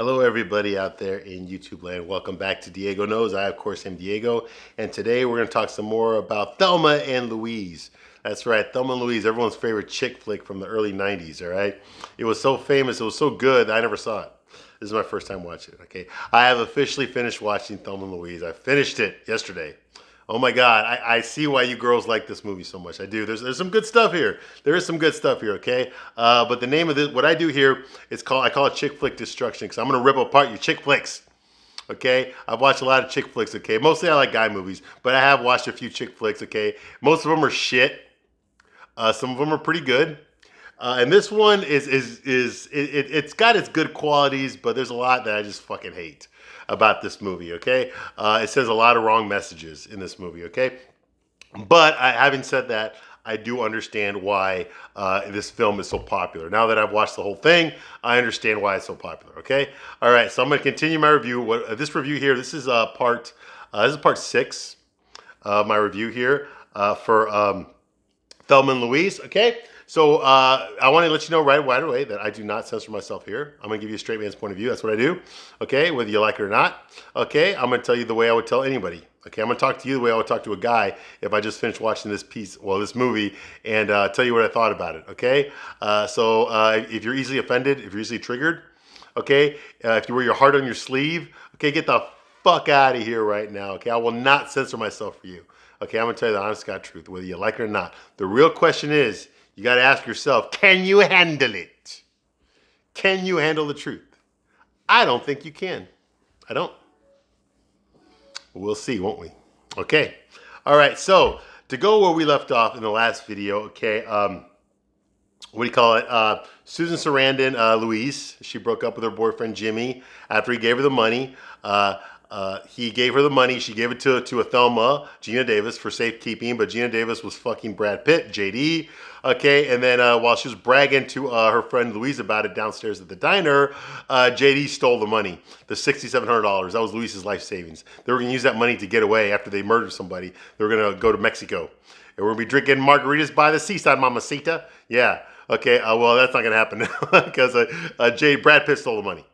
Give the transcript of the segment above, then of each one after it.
Hello, everybody out there in YouTube land. Welcome back to Diego Knows. I, of course, am Diego, and today we're going to talk some more about Thelma and Louise. That's right, Thelma and Louise, everyone's favorite chick flick from the early 90s, all right? It was so famous, it was so good, I never saw it. This is my first time watching it, okay? I have officially finished watching Thelma and Louise. I finished it yesterday. Oh my God, I see why you girls like this movie so much. I do. There's some good stuff here. There is some good stuff here, okay? But the name of this, what I do here, I call it chick flick destruction because I'm gonna rip apart your chick flicks. Okay, I've watched a lot of chick flicks. Okay, mostly I like guy movies, but I have watched a few chick flicks. Okay, most of them are shit. Some of them are pretty good. And this one it's got its good qualities, but there's a lot that I just fucking hate about this movie. Okay, it says a lot of wrong messages in this movie. Okay, but having said that, I do understand why this film is so popular. Now that I've watched the whole thing, I understand why it's so popular. Okay, all right. So I'm going to continue my review. This review here? This is part 6 of my review here for Thelma and Louise. Okay. So I want to let you know right away that I do not censor myself here. I'm going to give you a straight man's point of view. That's what I do. Okay, whether you like it or not. Okay, I'm going to tell you the way I would tell anybody. Okay, I'm going to talk to you the way I would talk to a guy if I just finished watching this movie, and tell you what I thought about it. Okay, so if you're easily offended, if you're easily triggered, okay, if you wear your heart on your sleeve, okay, get the fuck out of here right now. Okay, I will not censor myself for you. Okay, I'm going to tell you the honest God truth, whether you like it or not. The real question is, you got to ask yourself, can you handle it? Can you handle the truth? I don't think you can. I don't. We'll see, won't we? Okay. All right. So to go where we left off in the last video, okay. What do you call it? Susan Sarandon, Louise, she broke up with her boyfriend Jimmy after he gave her the money. He gave her the money. She gave it to a Thelma, Gina Davis, for safekeeping. But Gina Davis was fucking Brad Pitt, JD. Okay, and then while she was bragging to her friend Louise about it downstairs at the diner, JD stole the money, the $6,700. That was Louise's life savings. They were going to use that money to get away after they murdered somebody. They were going to go to Mexico. And we're going to be drinking margaritas by the seaside, mamacita. Yeah. Okay, well, that's not going to happen now because Brad Pitt stole the money.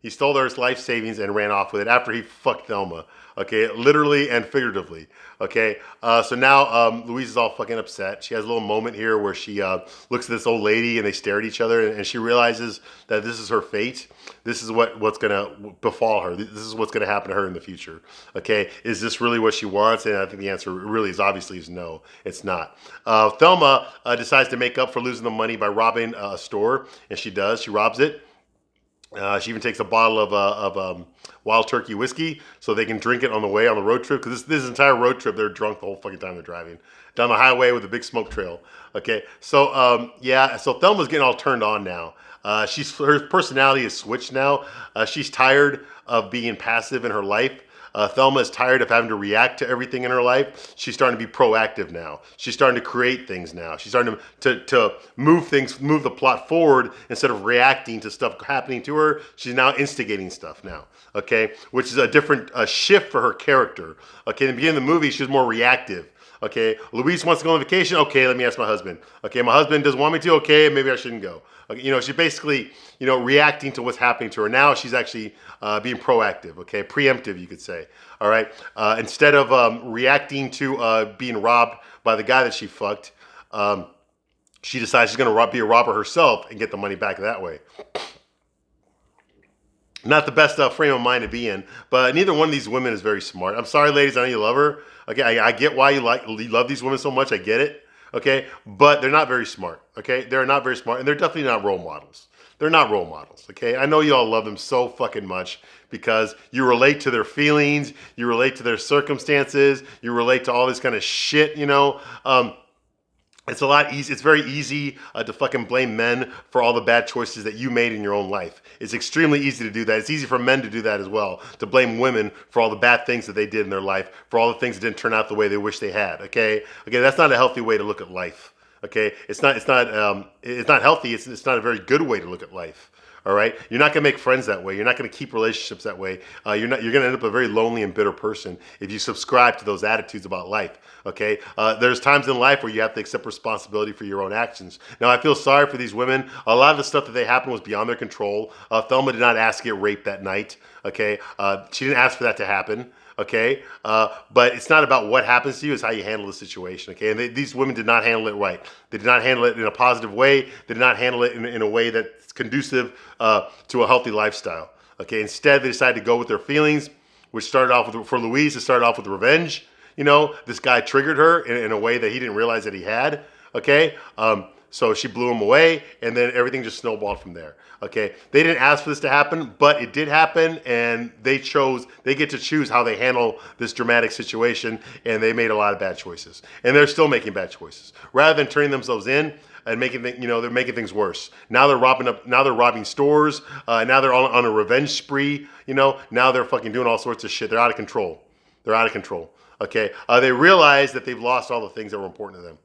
He stole their life savings and ran off with it after he fucked Thelma. Okay, literally and figuratively. Okay, so now Louise is all fucking upset. She has a little moment here where she looks at this old lady and they stare at each other, and she realizes that this is her fate. This is what's gonna befall her. This is what's gonna happen to her in the future. Okay, is this really what she wants? And I think the answer really is obviously is no. It's not. Thelma decides to make up for losing the money by robbing a store, and she does. She robs it. She even takes a bottle of Wild Turkey whiskey so they can drink it on the way on the road trip. Because this entire road trip, they're drunk the whole fucking time they're driving down the highway with a big smoke trail. Okay, so yeah, so Thelma's getting all turned on now. Her personality is switched now. She's tired of being passive in her life. Thelma is tired of having to react to everything in her life. She's starting to be proactive now. She's starting to create things now. She's starting to move the plot forward instead of reacting to stuff happening to her. She's now instigating stuff now, okay? Which is a different shift for her character. Okay, in the beginning of the movie, she was more reactive. Okay, Louise wants to go on vacation. Okay, let me ask my husband. Okay, my husband doesn't want me to. Okay, maybe I shouldn't go. Okay, she's basically, reacting to what's happening to her. Now she's actually being proactive. Okay, preemptive, you could say. All right, instead of reacting to being robbed by the guy that she fucked, she decides she's going to be a robber herself and get the money back that way. Not the best frame of mind to be in, but neither one of these women is very smart. I'm sorry, ladies, I know you love her. Okay, I get why you love these women so much. I get it. Okay, but they're not very smart. Okay, they're not very smart, and they're definitely not role models. They're not role models. Okay, I know you all love them so fucking much because you relate to their feelings, you relate to their circumstances, you relate to all this kind of shit. It's a lot easy. It's very easy to fucking blame men for all the bad choices that you made in your own life. It's extremely easy to do that. It's easy for men to do that as well, to blame women for all the bad things that they did in their life, for all the things that didn't turn out the way they wish they had. Okay, that's not a healthy way to look at life. Okay, it's not healthy. It's not a very good way to look at life. All right, you're not going to make friends that way. You're not going to keep relationships that way. You're going to end up a very lonely and bitter person if you subscribe to those attitudes about life. Okay, there's times in life where you have to accept responsibility for your own actions. Now, I feel sorry for these women. A lot of the stuff that they happened was beyond their control. Thelma did not ask to get raped that night. Okay, she didn't ask for that to happen. Okay, but it's not about what happens to you; it's how you handle the situation. Okay, and these women did not handle it right. They did not handle it in a positive way. They did not handle it in a way that's conducive to a healthy lifestyle. Okay, instead they decided to go with their feelings, which started off with, for Louise, it started off with revenge. You know, this guy triggered her in a way that he didn't realize that he had. Okay, so she blew him away, and then everything just snowballed from there. Okay, they didn't ask for this to happen, but it did happen, and they get to choose how they handle this dramatic situation, and they made a lot of bad choices, and they're still making bad choices. Rather than turning themselves in and they're making things worse. Now they're robbing stores. Now they're on a revenge spree. Now they're fucking doing all sorts of shit. They're out of control. They're out of control. Okay, they realize that they've lost all the things that were important to them.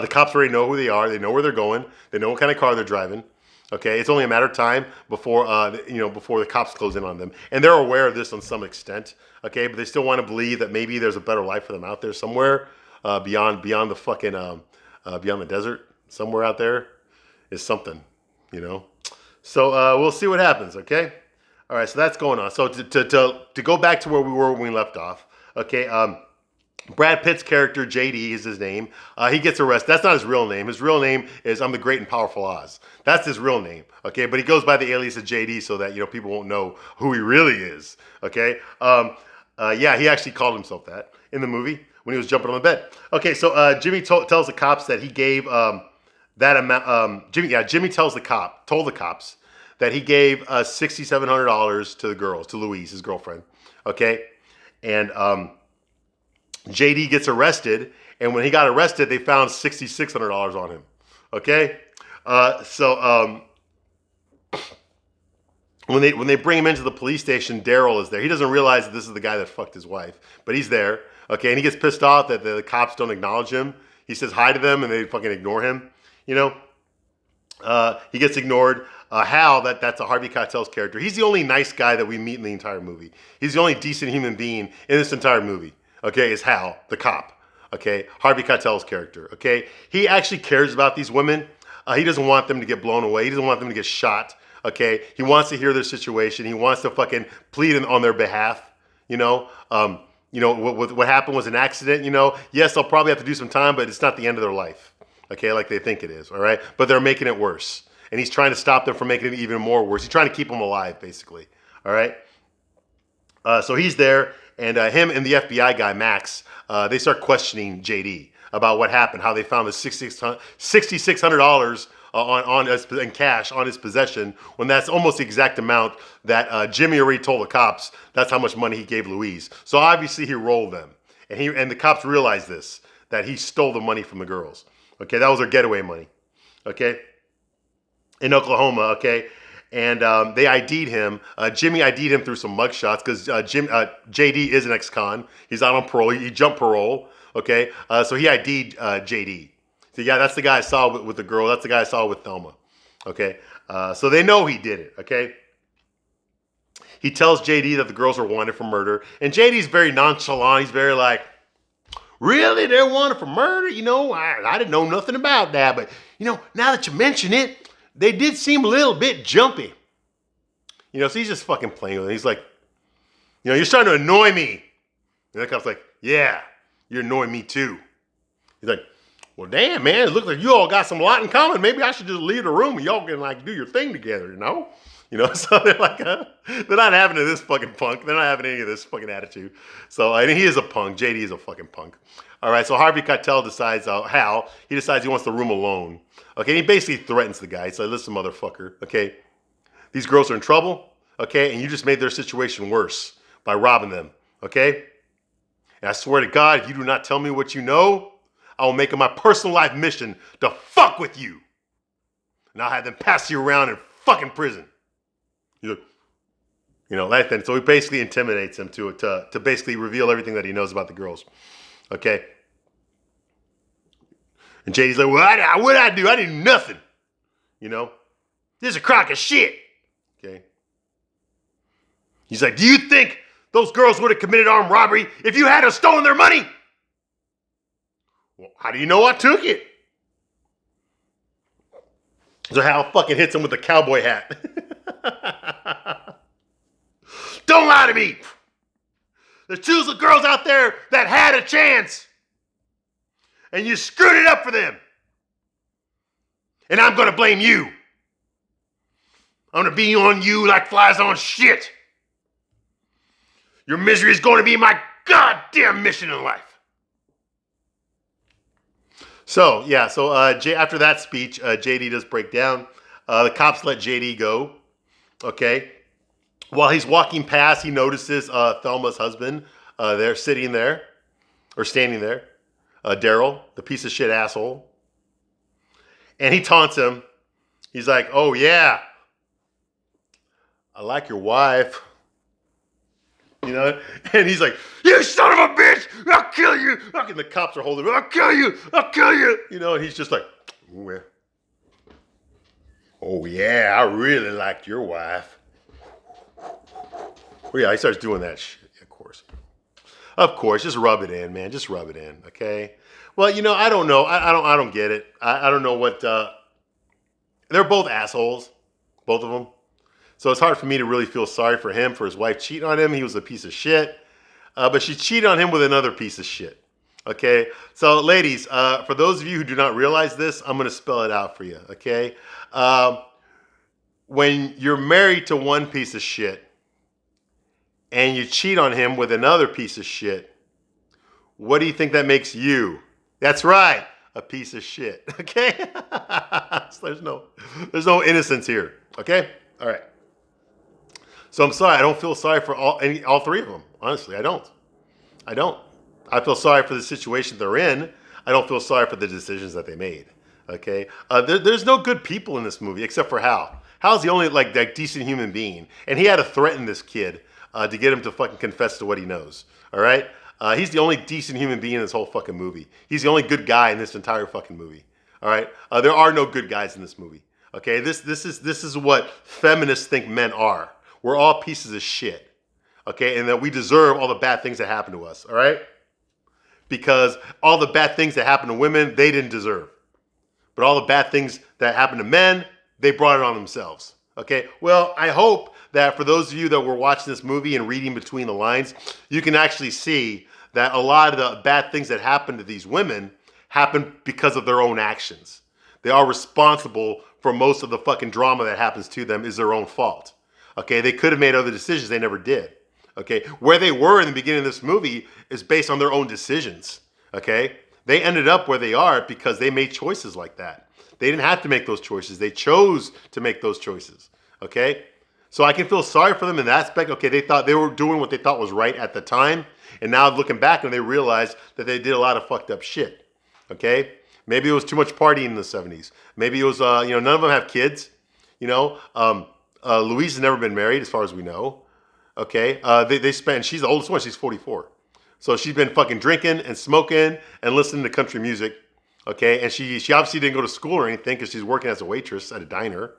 The cops already know who they are. They know where they're going. They know what kind of car they're driving. Okay, it's only a matter of time before before the cops close in on them, and they're aware of this on some extent. Okay, but they still want to believe that maybe there's a better life for them out there somewhere beyond the fucking beyond the desert. Somewhere out there is something, you know. So we'll see what happens. Okay, all right. So that's going on. So to go back to where we were when we left off. Okay. Brad Pitt's character, JD, is his name. He gets arrested. That's not his real name. His real name is I'm the Great and Powerful Oz. That's his real name. Okay, but he goes by the alias of JD so that people won't know who he really is. Okay, yeah, he actually called himself that in the movie when he was jumping on the bed. Okay, so Jimmy tells the cops that he gave that amount. Jimmy told the cops that he gave $6,700 to the girls, to Louise, his girlfriend. Okay, and JD gets arrested, and when he got arrested, they found $6,600 on him. Okay, so when they bring him into the police station, Daryl is there. He doesn't realize that this is the guy that fucked his wife, but he's there. Okay, and he gets pissed off that the cops don't acknowledge him. He says hi to them, and they fucking ignore him. He gets ignored. Hal, that's a Harvey Keitel's character. He's the only nice guy that we meet in the entire movie. He's the only decent human being in this entire movie. Okay, is Hal, the cop. Okay, Harvey Keitel's character. Okay, he actually cares about these women. He doesn't want them to get blown away. He doesn't want them to get shot. Okay, he wants to hear their situation. He wants to fucking plead on their behalf. What happened was an accident. Yes, they'll probably have to do some time, but it's not the end of their life. Okay, like they think it is. All right, but they're making it worse, and he's trying to stop them from making it even more worse. He's trying to keep them alive, basically. All right. So he's there. And him and the FBI guy, Max, they start questioning JD about what happened, how they found the $6,600 in cash on his possession, when that's almost the exact amount that Jimmy already told the cops. That's how much money he gave Louise. So obviously he rolled them, and the cops realized this, that he stole the money from the girls. Okay, that was their getaway money. Okay, in Oklahoma. Okay. And they ID'd him. Jimmy ID'd him through some mugshots because JD is an ex-con. He's out on parole. He jumped parole. Okay, so he ID'd JD. So yeah, that's the guy I saw with the girl. That's the guy I saw with Thelma. Okay, so they know he did it. Okay, he tells JD that the girls are wanted for murder, and JD's very nonchalant. He's very like, really, they're wanted for murder? I didn't know nothing about that, but now that you mention it, they did seem a little bit jumpy. So he's just fucking playing with it. He's like, you're starting to annoy me. And the cop's like, yeah, you're annoying me too. He's like, well, damn, man, it looks like you all got some lot in common. Maybe I should just leave the room and y'all can do your thing together, So they're like, they're not having this fucking punk. They're not having any of this fucking attitude. So he is a punk. JD is a fucking punk. All right, so Harvey Keitel decides, Hal, he decides he wants the room alone. Okay, and he basically threatens the guy. He's like, listen, motherfucker, okay, these girls are in trouble, okay, and you just made their situation worse by robbing them, okay? And I swear to God, if you do not tell me what you know, I will make it my personal life mission to fuck with you. And I'll have them pass you around in fucking prison. That thing. So he basically intimidates him to basically reveal everything that he knows about the girls. Okay. And JD's like, well, what'd I do? I didn't do nothing. You know? This is a crock of shit. Okay? He's like, do you think those girls would have committed armed robbery if you had stolen their money? Well, how do you know I took it? So Hal fucking hits him with a cowboy hat. Don't lie to me. There's two girls out there that had a chance. And you screwed it up for them. And I'm going to blame you. I'm going to be on you like flies on shit. Your misery is going to be my goddamn mission in life. So, yeah, after that speech, JD does break down. The cops let JD go, okay? While he's walking past, he notices Thelma's husband standing there, Daryl, the piece of shit asshole. And he taunts him. He's like, oh, yeah, I like your wife. You know? And he's like, you son of a bitch, I'll kill you. And the cops are holding him, I'll kill you. You know, and he's just like, oh, yeah, I really liked your wife. Oh, yeah, he starts doing that shit, of course. Of course, just rub it in, man. Just rub it in, okay? Well, you know, I don't know. I don't get it. I don't know what... they're both assholes, both of them. So it's hard for me to really feel sorry for him, for his wife cheating on him. He was a piece of shit. But she cheated on him with another piece of shit. Okay? So, ladies, for those of you who do not realize this, I'm going to spell it out for you, okay? When you're married to one piece of shit and you cheat on him with another piece of shit, what do you think that makes you? That's right, a piece of shit, okay? So there's no innocence here, okay? All right. So I'm sorry, I don't feel sorry for all three of them. Honestly, I don't. I feel sorry for the situation they're in. I don't feel sorry for the decisions that they made. Okay? There's no good people in this movie except for Hal. Hal's the only like decent human being, and he had to threaten this kid to get him to fucking confess to what he knows. All right? He's the only decent human being in this whole fucking movie. He's the only good guy in this entire fucking movie. All right? There are no good guys in this movie. Okay? This is what feminists think men are. We're all pieces of shit, okay? And that we deserve all the bad things that happen to us, all right? Because all the bad things that happen to women, they didn't deserve. But all the bad things that happen to men, they brought it on themselves, okay? Well, I hope that for those of you that were watching this movie and reading between the lines, you can actually see that a lot of the bad things that happen to these women happen because of their own actions. They are responsible for most of the fucking drama that happens to them is their own fault. Okay, they could have made other decisions. They never did. Okay, where they were in the beginning of this movie is based on their own decisions. Okay, they ended up where they are because they made choices like that. They didn't have to make those choices. They chose to make those choices. Okay, so I can feel sorry for them in that aspect. Okay, they thought they were doing what they thought was right at the time. And now looking back and they realized that they did a lot of fucked up shit. Okay, maybe it was too much partying in the 70s. Maybe it was, none of them have kids. Louise has never been married, as far as we know. Okay, she's the oldest one. She's 44, so she's been fucking drinking and smoking and listening to country music. Okay, and she obviously didn't go to school or anything because she's working as a waitress at a diner.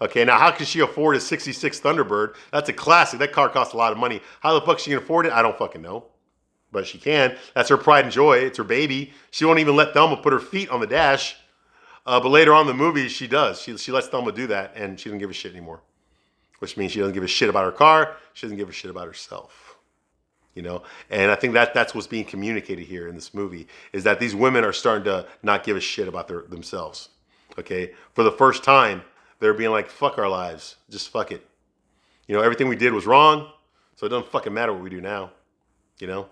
Okay, now how can she afford a '66 Thunderbird? That's a classic. That car costs a lot of money. How the fuck she can afford it? I don't fucking know, but she can. That's her pride and joy. It's her baby. She won't even let Thelma put her feet on the dash. But later on in the movie, she does. She lets Thelma do that, and she doesn't give a shit anymore. Which means she doesn't give a shit about her car. She doesn't give a shit about herself. You know? And I think that's what's being communicated here in this movie, is that these women are starting to not give a shit about themselves. Okay? For the first time, they're being like, fuck our lives. Just fuck it. You know, everything we did was wrong, so it doesn't fucking matter what we do now. You know?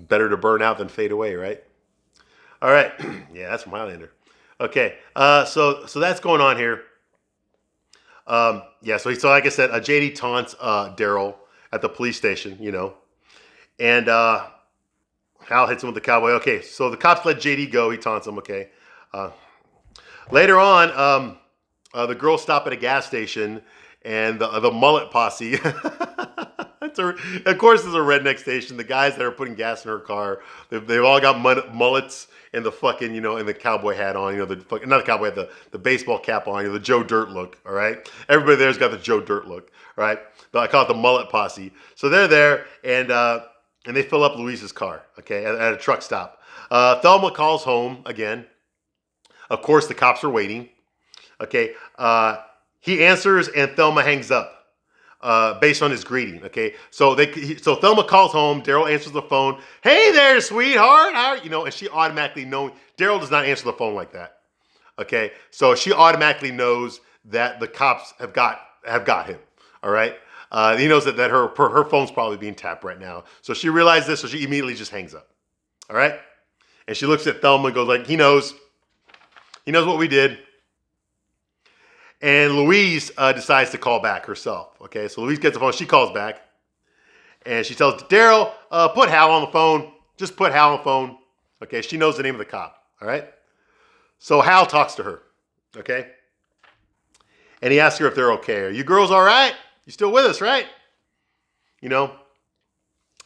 Better to burn out than fade away, right? All right. Yeah, that's from Highlander. Okay. So that's going on here. So like I said, JD taunts Daryl at the police station, you know, and Hal hits him with the cowboy. Okay, so the cops let JD go. He taunts him. Okay. Later on, the girls stop at a gas station, and the mullet posse. Of course, it's a redneck station. The guys that are putting gas in her car, they've all got mullets and the fucking, and the cowboy hat on, the fucking, not the cowboy hat, the baseball cap on, the Joe Dirt look, all right? Everybody there's got the Joe Dirt look, all right? I call it the mullet posse. So they're there, and they fill up Louise's car, okay, at a truck stop. Thelma calls home again. Of course, the cops are waiting, okay? He answers, and Thelma hangs up. Based on his greeting, okay? So Thelma calls home. Daryl answers the phone. Hey there, sweetheart. How are you? And she automatically knows. Daryl does not answer the phone like that, okay? So she automatically knows that the cops have got him. All right. He knows that her phone's probably being tapped right now. So she realizes this, so she immediately just hangs up. All right. And she looks at Thelma and goes like, he knows what we did. And Louise decides to call back herself. Okay, so Louise gets the phone. She calls back. And she tells Daryl, put Hal on the phone. Just put Hal on the phone. Okay, she knows the name of the cop. All right? So Hal talks to her. Okay? And he asks her if they're okay. Are you girls all right? You still with us, right? And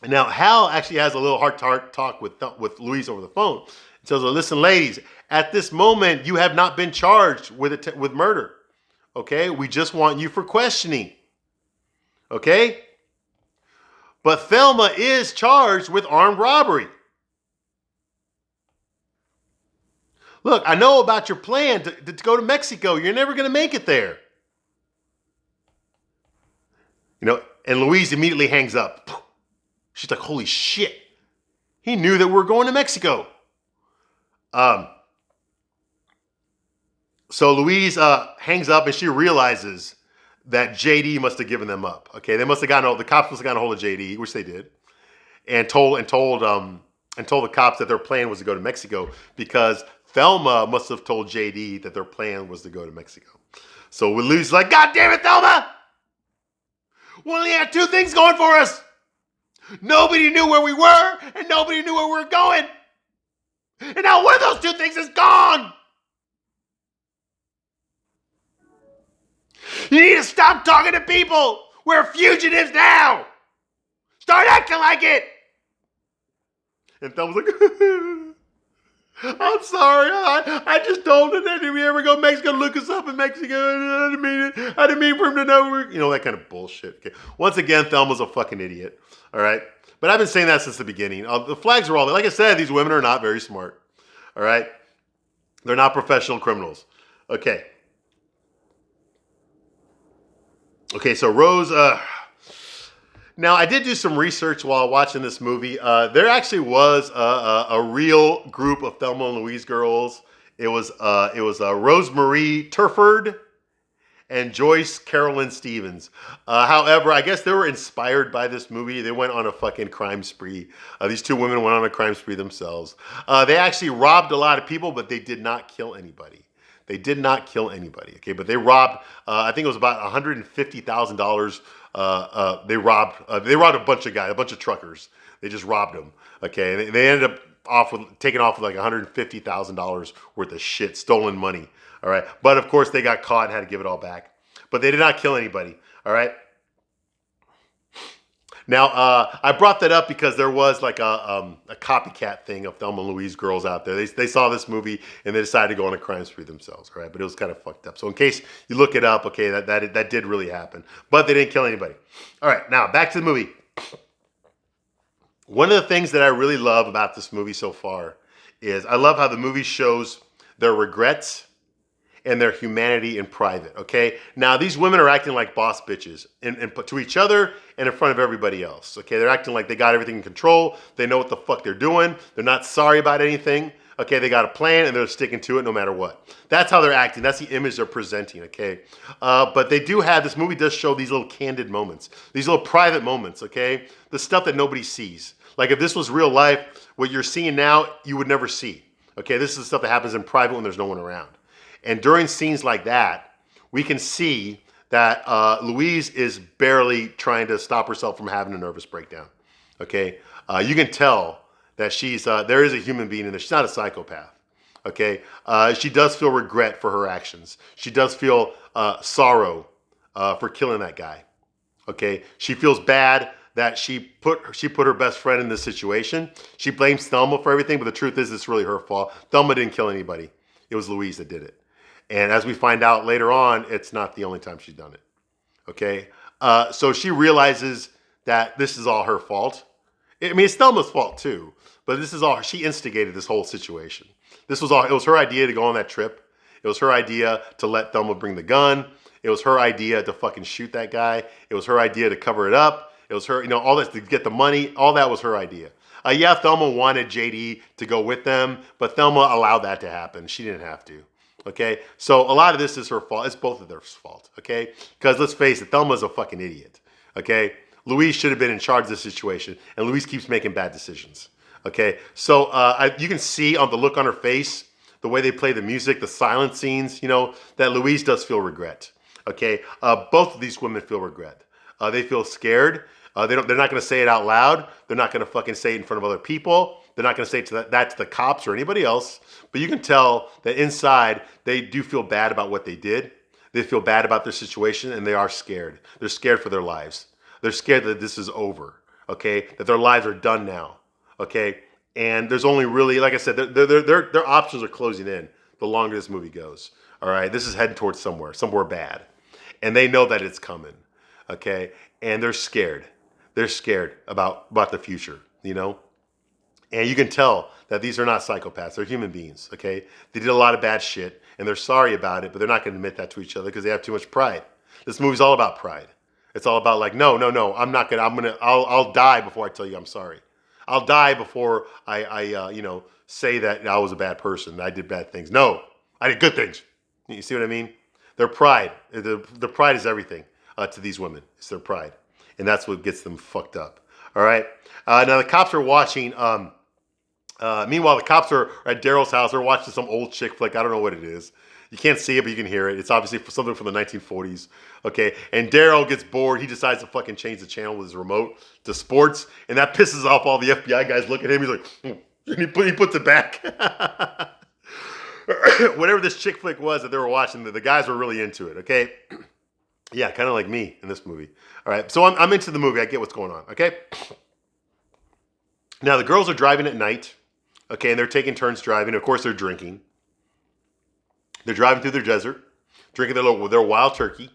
now Hal actually has a little heart-to-heart talk with Louise over the phone. He tells her, listen, ladies, at this moment, you have not been charged with murder. Okay, we just want you for questioning. Okay? But Thelma is charged with armed robbery. Look, I know about your plan to go to Mexico. You're never going to make it there. And Louise immediately hangs up. She's like, holy shit. He knew that we were going to Mexico. So Louise hangs up and she realizes that JD must have given them up. Okay, the cops must have gotten a hold of JD, which they did, and told the cops that their plan was to go to Mexico because Thelma must have told JD that their plan was to go to Mexico. So Louise is like, God damn it, Thelma! We only had two things going for us. Nobody knew where we were, and nobody knew where we were going. And now one of those two things is gone. You need to stop talking to people. We're fugitives now. Start acting like it. And Thelma's like, I'm sorry. I just told him that if we ever go to Mexico, look us up in Mexico. I didn't mean for him to know that kind of bullshit. Okay. Once again, Thelma's a fucking idiot. All right. But I've been saying that since the beginning. The flags are all there. Like I said, these women are not very smart. All right. They're not professional criminals. Okay. Okay, so Rose, now I did do some research while watching this movie. There actually was a real group of Thelma and Louise girls. It was Rose Marie Turford and Joyce Carolyn Stevens. However, I guess they were inspired by this movie. They went on a fucking crime spree. These two women went on a crime spree themselves. They actually robbed a lot of people, but they did not kill anybody. They did not kill anybody, okay? But they robbed, I think it was about $150,000. They robbed a bunch of guys, a bunch of truckers. They just robbed them, okay? They ended up taking off with like $150,000 worth of shit, stolen money, all right? But of course, they got caught and had to give it all back. But they did not kill anybody, all right? Now, I brought that up because there was like a copycat thing of Thelma and Louise girls out there. They saw this movie and they decided to go on a crime spree themselves, right? But it was kind of fucked up. So in case you look it up, okay, that did really happen. But they didn't kill anybody. All right, now back to the movie. One of the things that I really love about this movie so far is I love how the movie shows their regrets and their humanity in private, okay? Now, these women are acting like boss bitches and to each other and in front of everybody else, okay? They're acting like they got everything in control. They know what the fuck they're doing. They're not sorry about anything, okay? They got a plan and they're sticking to it no matter what. That's how they're acting. That's the image they're presenting, okay? But this movie does show these little candid moments, these little private moments, okay? The stuff that nobody sees. Like if this was real life, what you're seeing now, you would never see, okay? This is the stuff that happens in private when there's no one around. And during scenes like that, we can see that Louise is barely trying to stop herself from having a nervous breakdown. Okay, you can tell that there is a human being in there. She's not a psychopath. Okay, she does feel regret for her actions. She does feel sorrow for killing that guy. Okay, she feels bad that she put her best friend in this situation. She blames Thelma for everything, but the truth is it's really her fault. Thelma didn't kill anybody. It was Louise that did it. And as we find out later on, it's not the only time she's done it. Okay? So she realizes that this is all her fault. I mean, it's Thelma's fault too, but this is all, she instigated this whole situation. It was her idea to go on that trip. It was her idea to let Thelma bring the gun. It was her idea to fucking shoot that guy. It was her idea to cover it up. It was her, all this to get the money. All that was her idea. Yeah, Thelma wanted JD to go with them, but Thelma allowed that to happen. She didn't have to. Okay, so a lot of this is her fault. It's both of their fault. Okay, because let's face it, Thelma's a fucking idiot. Okay, Louise should have been in charge of the situation, and Louise keeps making bad decisions. Okay, so you can see on the look on her face, the way they play the music, the silent scenes, that Louise does feel regret. Okay, both of these women feel regret. They feel scared. They're not going to say it out loud. They're not going to fucking say it in front of other people. They're not going to say that to the cops or anybody else. But you can tell that inside they do feel bad about what they did. They feel bad about their situation, and they are scared. They're scared for their lives. They're scared that this is over. Okay, that their lives are done now. Okay, and there's only really, like I said, their options are closing in the longer this movie goes. All right, this is heading towards somewhere bad, and they know that it's coming. Okay, and they're scared. They're scared about the future, And you can tell that these are not psychopaths. They're human beings, okay? They did a lot of bad shit, and they're sorry about it, but they're not going to admit that to each other because they have too much pride. This movie's all about pride. It's all about like, no, I'll die before I tell you I'm sorry. I'll die before I say that I was a bad person, that I did bad things. No, I did good things. You see what I mean? Their pride. The pride is everything to these women. It's their pride. And that's what gets them fucked up. All right. Now the cops are watching. Meanwhile, the cops are at Daryl's house. They're watching some old chick flick. I don't know what it is. You can't see it, but you can hear it. It's obviously something from the 1940s. Okay. And Daryl gets bored. He decides to fucking change the channel with his remote to sports, and that pisses off all the FBI guys. Look at him. He's like, and he puts it back. Whatever this chick flick was that they were watching, the guys were really into it. Okay. Yeah, kind of like me in this movie. All right, so I'm into the movie. I get what's going on, okay? Now, the girls are driving at night, okay, and they're taking turns driving. Of course, they're drinking. They're driving through the desert, drinking their wild turkey,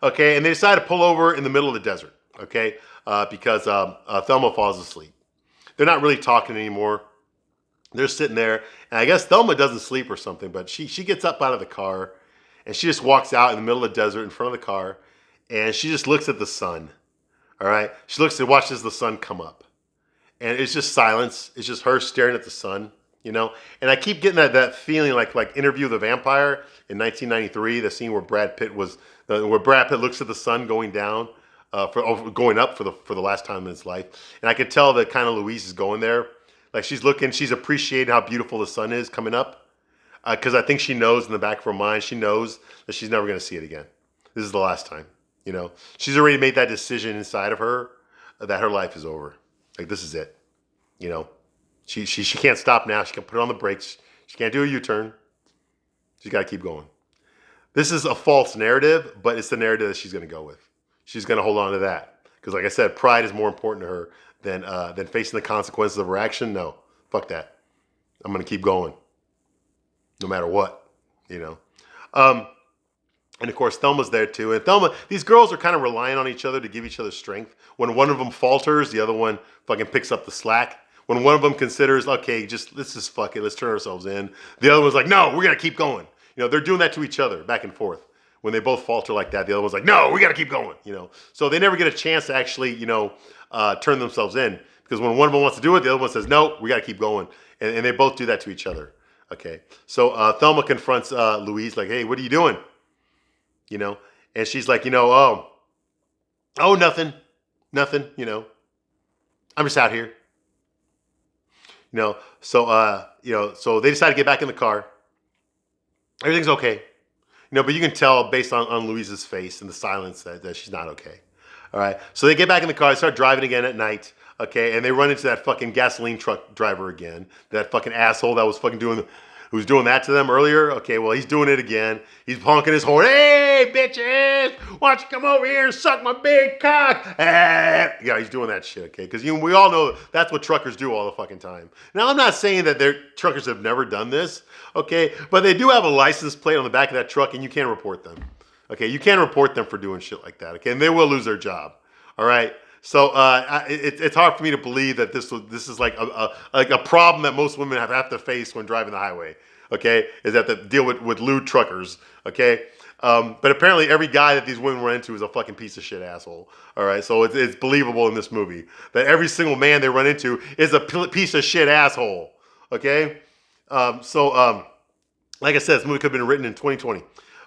okay, and they decide to pull over in the middle of the desert, okay, because Thelma falls asleep. They're not really talking anymore. They're sitting there, and I guess Thelma doesn't sleep or something, but she gets up out of the car, and she just walks out in the middle of the desert in front of the car, and she just looks at the sun, all right? She looks and watches the sun come up, and it's just silence. It's just her staring at the sun, And I keep getting that feeling like Interview with the Vampire in 1993, the scene where Brad Pitt looks at the sun going down, going up for the last time in his life, and I could tell that kind of Louise is going there, like she's appreciating how beautiful the sun is coming up. Because I think she knows in the back of her mind, she knows that she's never going to see it again. This is the last time, She's already made that decision inside of her that her life is over. Like, this is it, She can't stop now. She can put on the brakes. She can't do a U-turn. She's got to keep going. This is a false narrative, but it's the narrative that she's going to go with. She's going to hold on to that. Because like I said, pride is more important to her than facing the consequences of her action. No, fuck that. I'm going to keep going. No matter what, And of course, Thelma's there too. And Thelma, these girls are kind of relying on each other to give each other strength. When one of them falters, the other one fucking picks up the slack. When one of them considers, okay, let's just fuck it, let's turn ourselves in. The other one's like, no, we're gonna keep going. They're doing that to each other, back and forth. When they both falter like that, the other one's like, no, we gotta keep going. So they never get a chance to actually, turn themselves in. Because when one of them wants to do it, the other one says, no, we gotta keep going. And they both do that to each other. Okay, so Thelma confronts Louise like, hey, what are you doing? And she's like, oh, nothing, I'm just out here. So they decide to get back in the car. Everything's okay. But you can tell based on Louise's face and the silence that she's not okay. All right, so they get back in the car, they start driving again at night. Okay, and they run into that fucking gasoline truck driver again. That fucking asshole that was fucking doing who's doing that to them earlier. Okay, well, he's doing it again. He's honking his horn. Hey, bitches, why don't you come over here and suck my big cock? Yeah, he's doing that shit, okay? Because we all know that's what truckers do all the fucking time. Now, I'm not saying that truckers have never done this, okay? But they do have a license plate on the back of that truck, and you can't report them. Okay, you can't report them for doing shit like that, okay? And they will lose their job, all right? So it's hard for me to believe that this is like a problem that most women have to face when driving the highway. Okay, is that the deal with lewd truckers. Okay, but apparently every guy that these women run into is a fucking piece of shit asshole. All right, so it's believable in this movie that every single man they run into is a piece of shit asshole. Okay, like I said, this movie could have been written in 2020.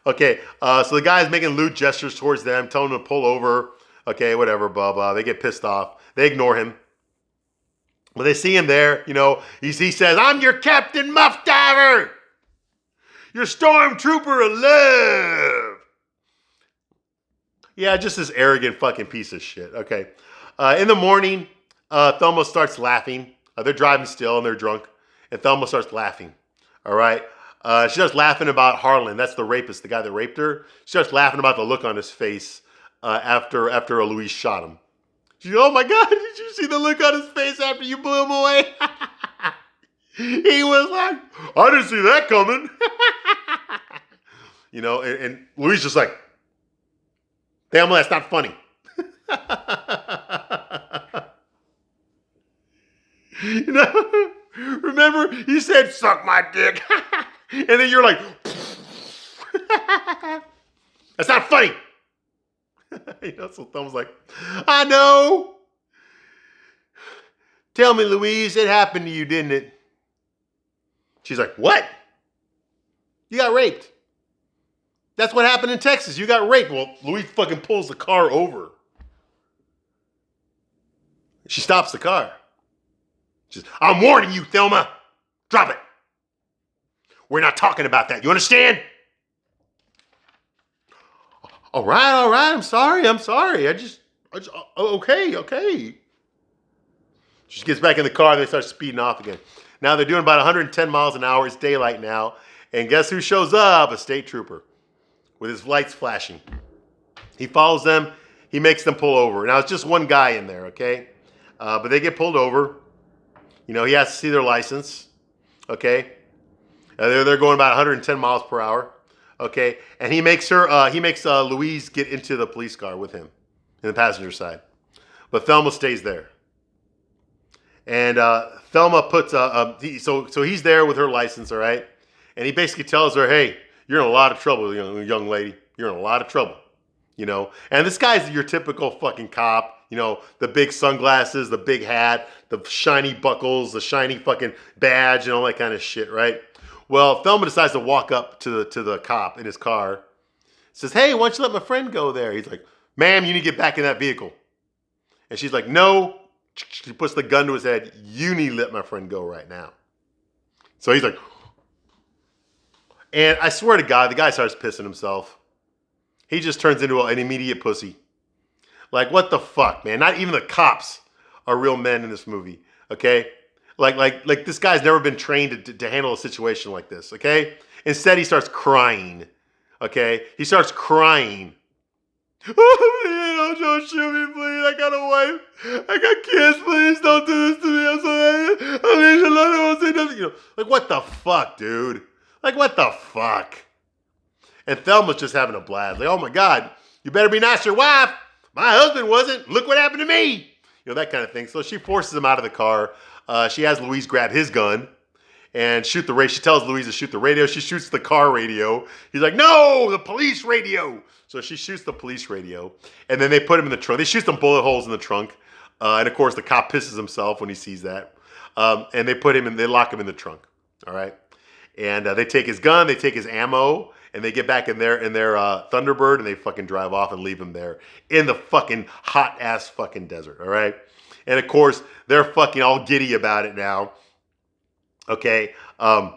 Okay, so the guy's making lewd gestures towards them, telling them to pull over. Okay, whatever, blah, blah. They get pissed off. They ignore him. When they see him there, he says, I'm your Captain Muff Diver. Your stormtrooper of love. Yeah, just this arrogant fucking piece of shit. Okay. In the morning, Thelma starts laughing. They're driving still and they're drunk. And Thelma starts laughing. All right. She starts laughing about Harlan. That's the rapist, the guy that raped her. She starts laughing about the look on his face after Louise shot him. She goes, oh my God, did you see the look on his face after you blew him away? He was like, I didn't see that coming. And Louise just like, Thelma, that's not funny. Remember, he said, suck my dick. And then you're like, that's not funny. So Thelma's like, I know. Tell me, Louise, it happened to you, didn't it? She's like, what? You got raped. That's what happened in Texas. You got raped. Well, Louise fucking pulls the car over. She stops the car. She's, I'm warning you, Thelma. Drop it. We're not talking about that. You understand? All right. I'm sorry. Okay. She gets back in the car and they start speeding off again. Now they're doing about 110 miles an hour. It's daylight now. And guess who shows up? A state trooper with his lights flashing. He follows them. He makes them pull over. Now it's just one guy in there, okay? But they get pulled over. He has to see their license, okay? They're going about 110 miles per hour. Okay, and he makes Louise get into the police car with him in the passenger side, but Thelma stays there. And Thelma puts so he's there with her license, all right, and he basically tells her, "Hey, you're in a lot of trouble, young lady. You're in a lot of trouble, And this guy's your typical fucking cop, the big sunglasses, the big hat, the shiny buckles, the shiny fucking badge, and all that kind of shit, right?" Well, Thelma decides to walk up to the cop in his car. Says, hey, why don't you let my friend go there? He's like, ma'am, you need to get back in that vehicle. And she's like, no. She puts the gun to his head. You need to let my friend go right now. So he's like, and I swear to God, the guy starts pissing himself. He just turns into an immediate pussy. Like, what the fuck, man? Not even the cops are real men in this movie, okay? Like this guy's never been trained to handle a situation like this, okay? Instead, he starts crying, okay? He starts crying. Oh, don't shoot me, please. I got a wife. I got kids. Please don't do this to me. I'm sorry. I won't say nothing. Like, what the fuck, dude? Like, what the fuck? And Thelma's just having a blast. Like, oh, my God, you better be nice to your wife. My husband wasn't. Look what happened to me. That kind of thing. So she forces him out of the car. She has Louise grab his gun and shoot the radio. She tells Louise to shoot the radio. She shoots the car radio. He's like, no, the police radio. So she shoots the police radio. And then they put him in the trunk. They shoot some bullet holes in the trunk. And of course, the cop pisses himself when he sees that. And they lock him in the trunk. All right. And they take his gun, they take his ammo, and they get back in their Thunderbird and they fucking drive off and leave him there in the fucking hot ass fucking desert. All right. And of course, they're fucking all giddy about it now. Okay. They're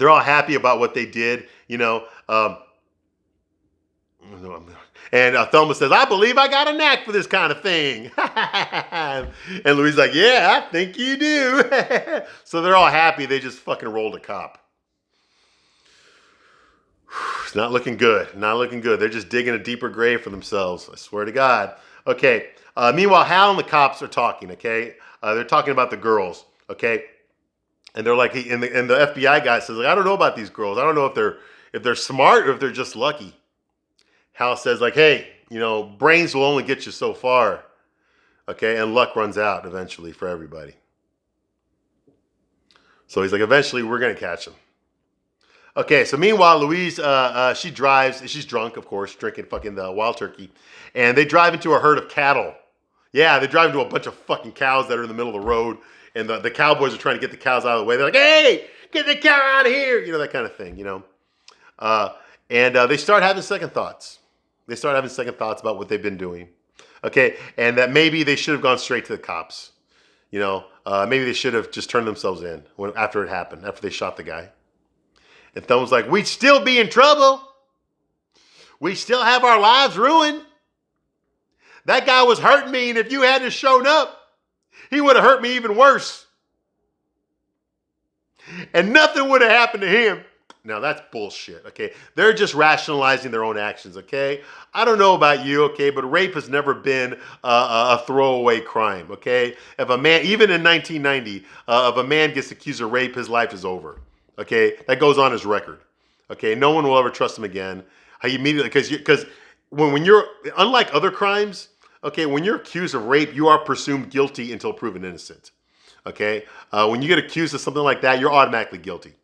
all happy about what they did, And Thelma says, I believe I got a knack for this kind of thing. And Louise is like, yeah, I think you do. So they're all happy. They just fucking rolled a cop. It's not looking good. Not looking good. They're just digging a deeper grave for themselves. I swear to God. Okay. Meanwhile, Hal and the cops are talking, okay? They're talking about the girls, okay? And they're like, and the FBI guy says, like, I don't know about these girls. I don't know if they're smart or if they're just lucky. Hal says, like, hey, brains will only get you so far, okay? And luck runs out eventually for everybody. So he's like, eventually we're going to catch them. Okay, so meanwhile, Louise, she drives. She's drunk, of course, drinking fucking the wild turkey. And they drive into a herd of cattle. Yeah, they drive into a bunch of fucking cows that are in the middle of the road. And the cowboys are trying to get the cows out of the way. They're like, hey, get the cow out of here. That kind of thing, And they start having second thoughts. They start having second thoughts about what they've been doing. Okay, and that maybe they should have gone straight to the cops. Maybe they should have just turned themselves in after it happened, after they shot the guy. And Thelma's like, we'd still be in trouble. We still have our lives ruined. That guy was hurting me, and if you hadn't shown up, he would have hurt me even worse. And nothing would have happened to him. Now, that's bullshit, okay? They're just rationalizing their own actions, okay? I don't know about you, okay, but rape has never been a throwaway crime, okay? If a man, even in 1990, if a man gets accused of rape, his life is over, okay? That goes on his record, okay? No one will ever trust him again. Because when you're, unlike other crimes, okay, when you're accused of rape, you are presumed guilty until proven innocent, okay? When you get accused of something like that, you're automatically guilty.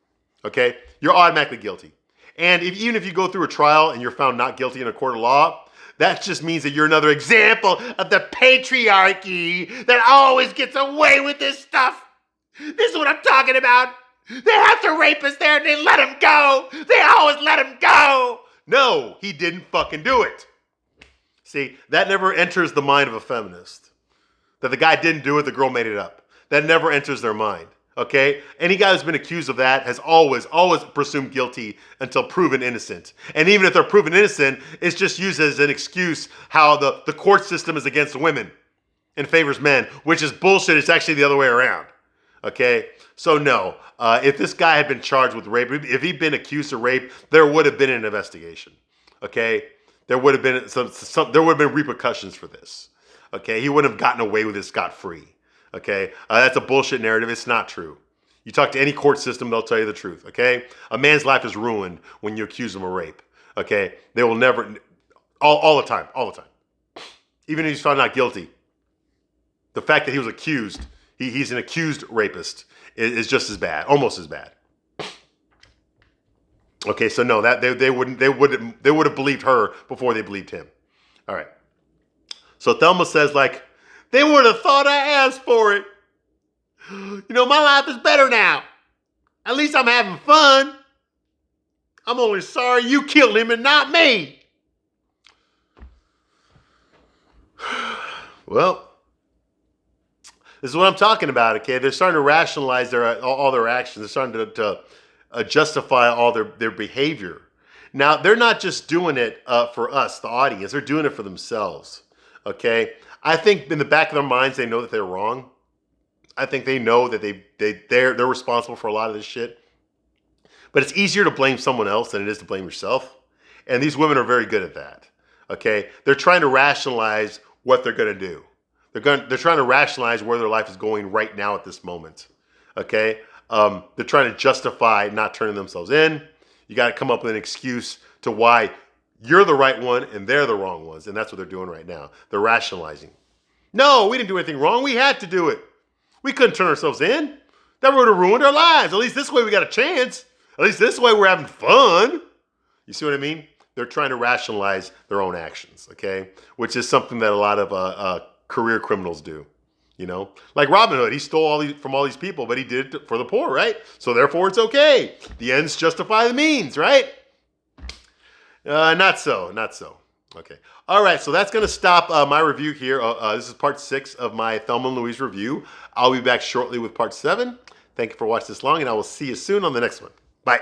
Okay, you're automatically guilty. And even if you go through a trial and you're found not guilty in a court of law, that just means that you're another example of the patriarchy that always gets away with this stuff. This is what I'm talking about. They have to rape us there and they let him go. They always let him go. No, he didn't fucking do it. See, that never enters the mind of a feminist. That the guy didn't do it, the girl made it up. That never enters their mind. Okay? Any guy who's been accused of that has always presumed guilty until proven innocent. And even if they're proven innocent, it's just used as an excuse how the court system is against women and favors men, which is bullshit. It's actually the other way around. Okay? So no, if this guy had been charged with rape, if he'd been accused of rape, there would have been an investigation. Okay? There would have been there would have been repercussions for this. Okay? He wouldn't have gotten away with it scot-free. Okay, that's a bullshit narrative. It's not true. You talk to any court system, they'll tell you the truth. Okay, a man's life is ruined when you accuse him of rape. Okay, they will never, all the time. Even if he's found not guilty, the fact that he was accused, he's an accused rapist, is just as bad, almost as bad. Okay, so no, that they would have believed her before they believed him. All right. So Thelma says, like, they would have thought I asked for it. My life is better now. At least I'm having fun. I'm only sorry you killed him and not me. Well, this is what I'm talking about, okay? They're starting to rationalize all their actions. They're starting to justify all their behavior. Now, they're not just doing it for us, the audience. They're doing it for themselves, okay? I think in the back of their minds, they know that they're wrong. I think they know that they're responsible for a lot of this shit. But it's easier to blame someone else than it is to blame yourself. And these women are very good at that. Okay? They're trying to rationalize what they're going to do. They're trying to rationalize where their life is going right now at this moment. Okay? They're trying to justify not turning themselves in. You got to come up with an excuse to why you're the right one and they're the wrong ones. And that's what they're doing right now. They're rationalizing. No, we didn't do anything wrong. We had to do it. We couldn't turn ourselves in. That would have ruined our lives. At least this way we got a chance. At least this way we're having fun. You see what I mean? They're trying to rationalize their own actions, okay? Which is something that a lot of career criminals do. Like Robin Hood, he stole from all these people, but he did it for the poor, right? So therefore it's okay. The ends justify the means, right? Not so. Okay. All right, so that's going to stop my review here. This is part 6 of my Thelma and Louise review. I'll be back shortly with part 7. Thank you for watching this long, and I will see you soon on the next one. Bye.